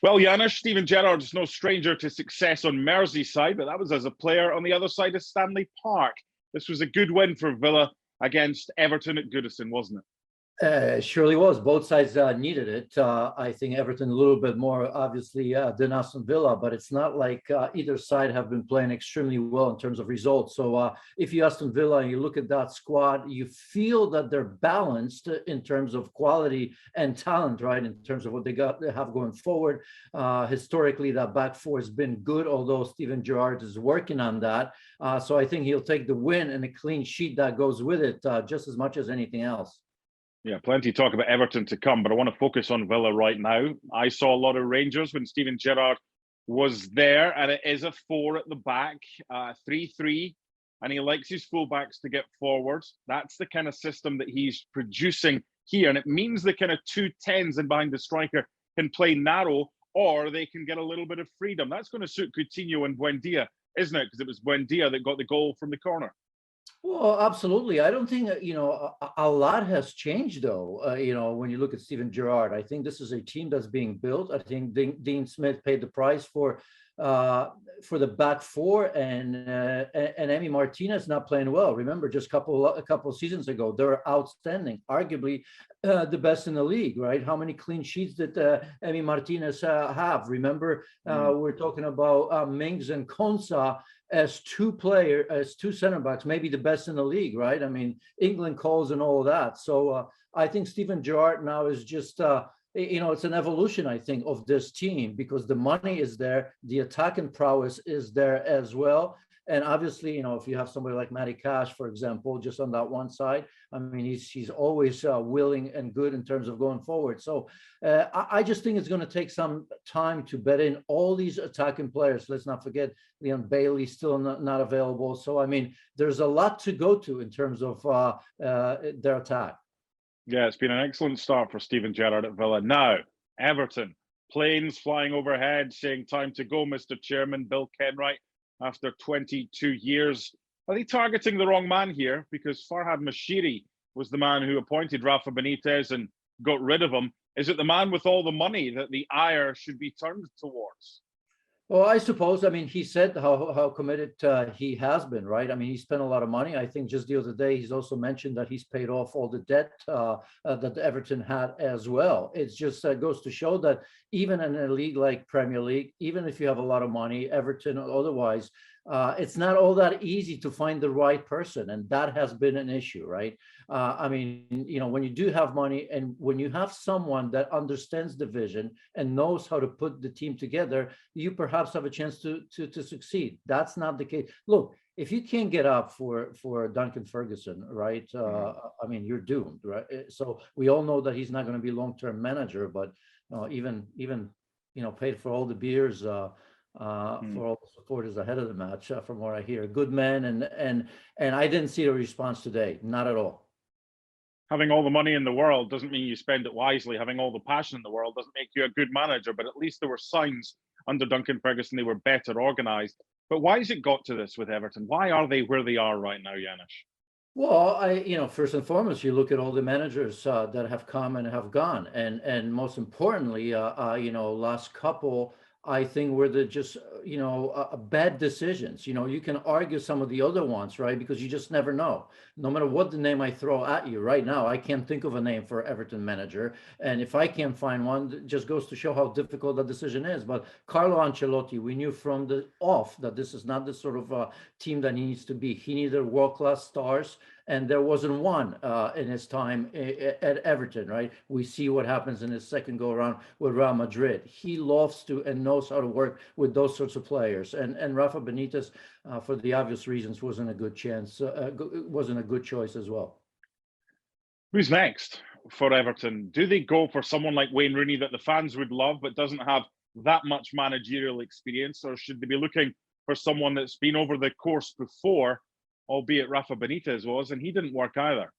Well, Janusz, Steven Gerrard is no stranger to success on Merseyside, but that was as a player on the other side of Stanley Park. This was a good win for Villa against Everton at Goodison, wasn't it? It surely was. Both sides needed it. I think Everton a little bit more, obviously, than Aston Villa, but it's not like either side have been playing extremely well in terms of results. So if you Aston Villa and you look at that squad, you feel that they're balanced in terms of quality and talent, right? In terms of what they have going forward. Historically, that back four has been good, although Steven Gerrard is working on that. So I think he'll take the win and a clean sheet that goes with it just as much as anything else. Yeah, plenty of talk about Everton to come, but I want to focus on Villa right now. I saw a lot of Rangers when Steven Gerrard was there, and it is a 4 at the back, 3-3, and he likes his fullbacks to get forward. That's the kind of system that he's producing here, and it means the kind of 2 10s in behind the striker can play narrow, or they can get a little bit of freedom. That's going to suit Coutinho and Buendia, isn't it? Because it was Buendia that got the goal from the corner. Well, absolutely. I don't think, a lot has changed, though, when you look at Steven Gerrard. I think this is a team that's being built. I think Dean Smith paid the price for the back four, and Emi Martinez not playing well. Remember, just a couple of seasons ago, they were outstanding, arguably the best in the league, right? How many clean sheets did Emi Martinez have? Remember, we're talking about Mings and Konsa as two center backs, maybe the best in the league, right? I mean, England calls and all of that. So I think Steven Gerrard now is just it's an evolution, I think, of this team, because the money is there, the attacking prowess is there as well. And obviously, if you have somebody like Matty Cash, for example, just on that one side, I mean, he's always willing and good in terms of going forward. So I just think it's going to take some time to bed in all these attacking players. Let's not forget Leon Bailey still not available. So, I mean, there's a lot to go to in terms of their attack. Yeah, it's been an excellent start for Steven Gerrard at Villa. Now, Everton, planes flying overhead, saying time to go, Mr. Chairman, Bill Kenwright, after 22 years. Are they targeting the wrong man here? Because Farhad Moshiri was the man who appointed Rafa Benitez and got rid of him. Is it the man with all the money that the ire should be turned towards? Well, I suppose, I mean, he said how committed he has been, right? I mean, he spent a lot of money. I think just the other day, he's also mentioned that he's paid off all the debt that Everton had as well. It just goes to show that even in a league like Premier League, even if you have a lot of money, Everton or otherwise, it's not all that easy to find the right person. And that has been an issue, right? I mean, when you do have money and when you have someone that understands the vision and knows how to put the team together, you perhaps have a chance to succeed. That's not the case. Look, if you can't get up for Duncan Ferguson, right? I mean, you're doomed, right? So we all know that he's not going to be long-term manager, but even paid for all the beers, for all the supporters ahead of the match, from what I hear. Good man, and I didn't see the response today, not at all. Having all the money in the world doesn't mean you spend it wisely. Having all the passion in the world doesn't make you a good manager, but at least there were signs under Duncan Ferguson they were better organised. But why has it got to this with Everton? Why are they where they are right now, Janusz? Well, first and foremost, you look at all the managers that have come and have gone, and most importantly, last couple, I think were the just, bad decisions. You can argue some of the other ones, right? Because you just never know. No matter what the name I throw at you right now, I can't think of a name for Everton manager. And if I can't find one, it just goes to show how difficult that decision is. But Carlo Ancelotti, we knew from the off that this is not the sort of team that he needs to be. He needed world-class stars, and there wasn't one in his time at Everton, right? We see what happens in his second go-around with Real Madrid. He loves to and knows how to work with those sorts of players. And Rafa Benitez, for the obvious reasons, wasn't a good choice as well. Who's next for Everton? Do they go for someone like Wayne Rooney that the fans would love but doesn't have that much managerial experience? Or should they be looking for someone that's been over the course before, albeit Rafa Benitez was, and he didn't work either?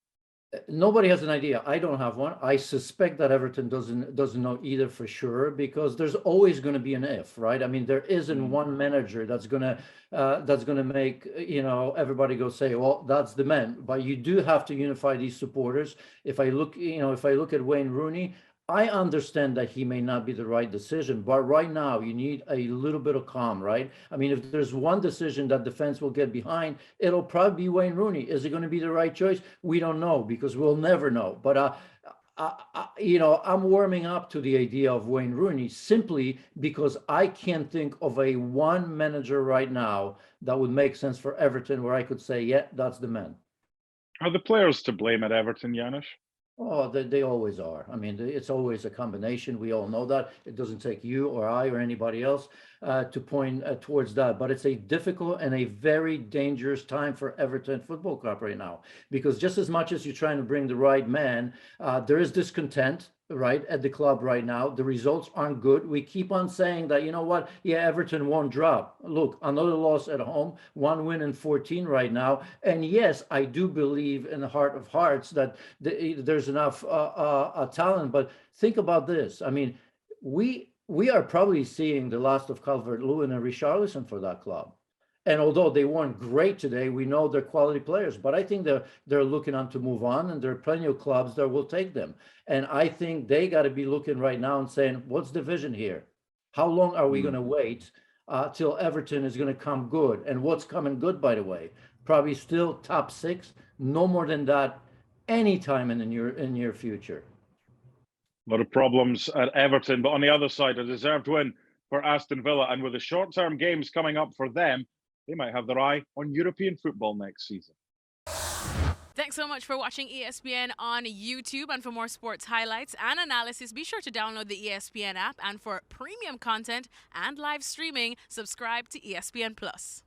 Nobody has an idea. I don't have one. I suspect that Everton doesn't know either for sure, because there's always going to be an if, right? I mean, there isn't one manager that's gonna make everybody go say, well, that's the man. But you do have to unify these supporters. If I look at Wayne Rooney, I understand that he may not be the right decision, but right now you need a little bit of calm, right? I mean, if there's one decision that defense will get behind, it'll probably be Wayne Rooney. Is it going to be the right choice? We don't know because we'll never know. But I'm warming up to the idea of Wayne Rooney simply because I can't think of a one manager right now that would make sense for Everton where I could say, yeah, that's the man. Are the players to blame at Everton, Janusz? Oh, they always are. I mean, it's always a combination. We all know that. It doesn't take you or I or anybody else to point towards that. But it's a difficult and a very dangerous time for Everton Football Club right now. Because just as much as you're trying to bring the right man, there is discontent, right, at the club right now. The results aren't good. We keep on saying that, you know what, yeah, Everton won't drop. Look, another loss at home, 1 win in 14 right now. And yes, I do believe in the heart of hearts that there's enough talent. But think about this. I mean, we are probably seeing the last of Calvert-Lewin and Richarlison for that club. And although they weren't great today, we know they're quality players. But I think they're looking on to move on, and there are plenty of clubs that will take them. And I think they got to be looking right now and saying, what's the vision here? How long are we going to wait till Everton is going to come good? And what's coming good, by the way? Probably still top 6, no more than that anytime in the near future. A lot of problems at Everton, but on the other side, a deserved win for Aston Villa. And with the short-term games coming up for them, they might have their eye on European football next season. Thanks so much for watching ESPN on YouTube. And for more sports highlights and analysis, be sure to download the ESPN app. And for premium content and live streaming, subscribe to ESPN Plus.